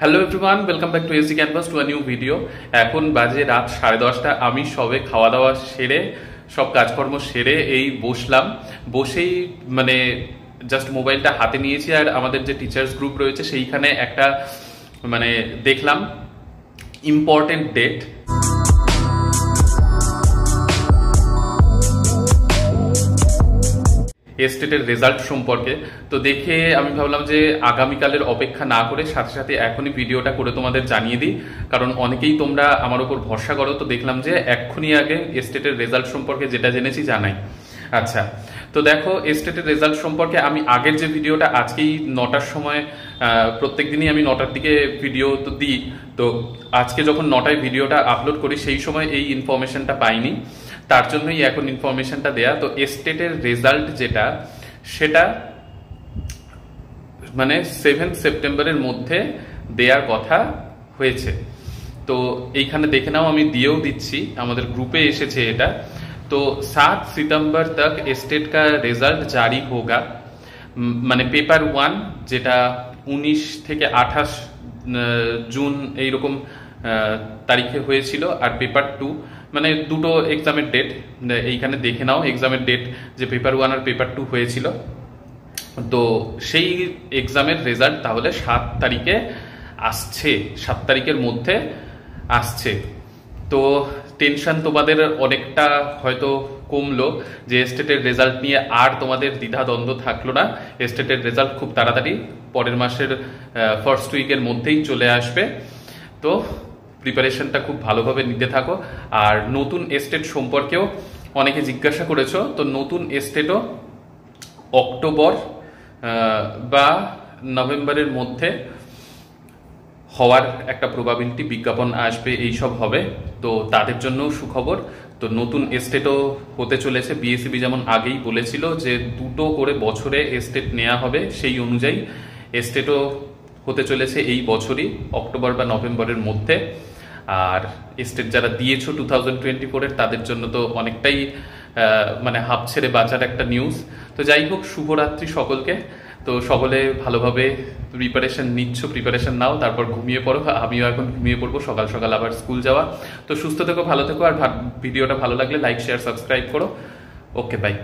Hello everyone, welcome back to SD canvas to a new video. এখন বাজে রাত 10:30। আমি সবে খাওয়া দাওয়া সেরে সব কাজকর্ম সেরে এই বসলাম। বসেই জাস্ট মোবাইলটা হাতে নিয়েছি, আর আমাদের যে টিচার্স গ্রুপ রয়েছে সেইখানে একটা দেখলাম ইম্পর্টেন্ট ডেট। এস্টেটের রেজাল্ট সম্পর্কে। তো দেখে আমি ভাবলাম যে আগামীকালের অপেক্ষা না করে সাথে সাথে এখনই ভিডিওটা করে তোমাদের জানিয়ে দিই, কারণ অনেকেই তোমরা আমার উপর ভরসা করো। তো দেখলাম যে এক্ষুনি আগে এস্টেটের রেজাল্ট সম্পর্কে যেটা জেনেছি জানাই। আচ্ছা, তো দেখো এস্টেটের রেজাল্ট সম্পর্কে আমি আগের যে ভিডিওটা আজকেই 9টার সময়, প্রত্যেক দিনই আমি 9টার দিকে ভিডিও তো দিই, তো আজকে যখন 9টায় ভিডিওটা আপলোড করি সেই সময় এই ইনফরমেশনটা পাইনি, তার জন্যই এখন ইনফরমেশনটা দেয়া। তো এস্টেটের রেজাল্ট যেটা, সেটা 7 সেপ্টেম্বরের মধ্যে দেওয়ার কথা হয়েছে। তো এইখানে দেখে নাও, আমি দিয়েও দিচ্ছি, আমাদের গ্রুপে এসেছে এটা। तो 7 सितंबर तक स्टेट का रिजल्ट जारी होगा। पेपर 1 যেটা 19 থেকে 28 জুন এইরকম তারিখে হয়েছিল, আর পেপার 2 দুটো এক্সামের ডেট এইখানে দেখে নাও। এক্সামের ডেট যে পেপার 1 আর পেপার 2 হয়েছিল, তো সেই এক্সামের রেজাল্ট তাহলে 7 তারিখে আসছে, 7 তারিখের মধ্যে আসছে। তো টেনশন তোমাদের অনেকটা হয়তো কমলো, যে স্টেটের রেজাল্ট নিয়ে আর তোমাদের দ্বিধাদ্বন্দ্ব থাকলো না। স্টেটের রেজাল্ট খুব তাড়াতাড়ি পরের মাসের ফার্স্ট উইকের মধ্যেই চলে আসবে। তো প্রিপারেশনটা খুব ভালোভাবে নিতে থাকো। আর নতুন স্টেট সম্পর্কেও অনেকে জিজ্ঞাসা করেছো, তো নতুন স্টেটও অক্টোবর বা নভেম্বরের মধ্যে হওয়ার একটা প্রবাবিলিটি, বিজ্ঞাপন আসবে, এইসব হবে। তো তাদের জন্য সুখবর। তো নতুন এস্টেটও হতে চলেছে। বিএসসিবি যেমন আগেই বলেছিল যে 2টো করে বছরে এস্টেট নেওয়া হবে, সেই অনুযায়ী এস্টেটও হতে চলেছে এই বছরই, অক্টোবর বা নভেম্বরের মধ্যে। আর এস্টেট যারা দিয়েছো 2024-এর, তাদের জন্য তো অনেকটাই হাঁপ ছেড়ে বাঁচার একটা নিউজ। তো যাই হোক, শুভরাত্রি সকলকে। তো সকলে ভালোভাবে প্রিপারেশন নাও, তারপর ঘুমিয়ে পড়ো। আমিও এখন ঘুমিয়ে পড়বো, সকাল সকাল আবার স্কুল যাওয়া। তো সুস্থ থেকো, ভালো থেকো, আর ভিডিওটা ভালো লাগলে লাইক, শেয়ার, সাবস্ক্রাইব করো। ওকে, বাই।